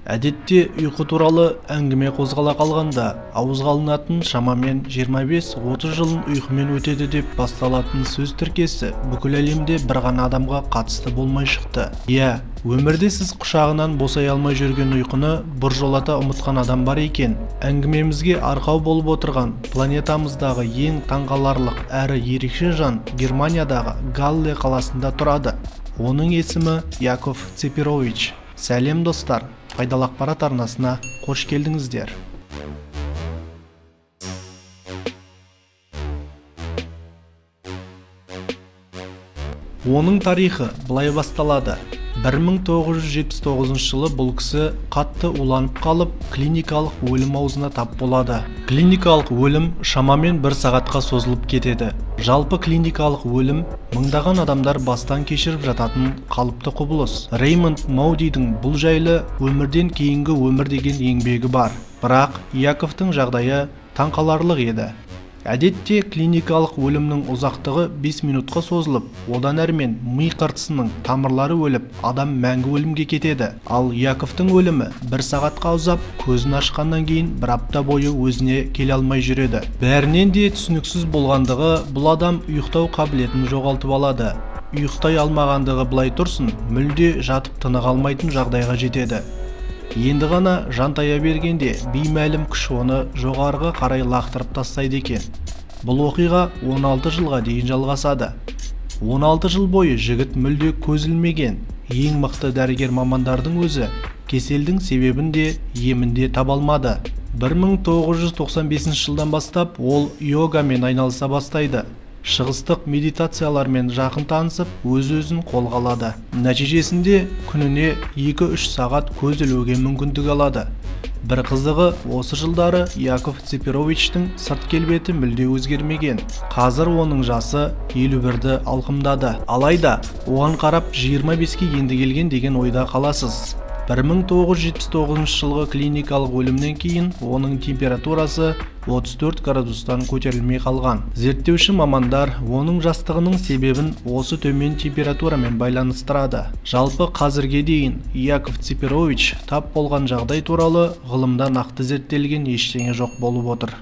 Әдетте ұйқы туралы әңгіме қозғала қалғанда ауызға алынатын шамамен 25-30 жылын ұйқымен өтеді деп басталатын сөз тіркесі бүкіл әлемде бір ғана адамға қатысты болмай шықты. Иә, өмірде сіз құшағынан босай алмай жүрген ұйқыны біржолата ұмытқан адам бар екен. Әңгімемізге арқау болып отырған планетамыздағы ең таңғаларлық әрі ерекше жан Германиядағы Галле қаласында тұрады. Оның есімі Яков Цепирович. Сәлем достар, пайдалы ақпарат арнасына қош келдіңіздер. Оның тарихы былай басталады. 1979 жылы бұл кісі қатты уланып қалып, клиникалық өлім аузына тап болады. Клиникалық өлім шамамен 1 сағатқа созылып кетеді. Жалпы клиникалық өлім мыңдаған адамдар бастан кешіріп жататын қалыпты құбылыс. Реймонд Маудидің бұл жайлы өмірден кейінгі өмір деген еңбегі бар. Бірақ Яковтың жағдайы таңқаларлық еді. Әдетте клиникалық өлімнің ұзақтығы 5 минутқа созылып, одан әрмен ми қыртысының тамырлары өліп, адам мәңгі өлімге кетеді. Ал Яковтың өлімі 1 сағатқа ұзап, көзін ашқаннан кейін 1 апта бойы өзіне келе алмай жүреді. Бәрінен де түсініксіз болғандығы, бұл адам ұйықтау қабілетін жоғалтып алады. Ұйықтай алмағандығы былай тұрсын, мүлде жатып тыныға алмайтын жағдайға жетеді. Енді ғана жантая бергенде беймәлім күш оны жоғарғы қарай лақтырып тастайды екен. Бұл оқиға 16 жылға дейін жалғасады. 16 жыл бойы жігіт мүлде көз ілмеген. Ең мықты дәрігер мамандардың өзі кеселдің себебін де емін де таба алмады. 1995 жылдан бастап ол йогамен айналыса бастайды. Шығыстық медитациялармен жақын танысып, өз-өзін қолға алады. Нәтижесінде күніне 2-3 сағат көз ілуге мүмкіндік алады. Бір қызығы, осы жылдары Яков Цепировичтің сырт келбеті мүлде өзгермеген. Қазір оның жасы 51-ді алқымдады. Алайда, оған қарап 25-ке енді келген деген ойда қаласыз. 1979 жылғы клиникалық өлімнен кейін оның температурасы 34 градустан көтерілмей қалған. Зерттеуші мамандар оның жастығының себебін осы төмен температурамен байланыстырады. Жалпы қазірге дейін Яков Цепирович тап болған жағдай туралы ғылымда нақты зерттелген ештеңе жоқ болып отыр.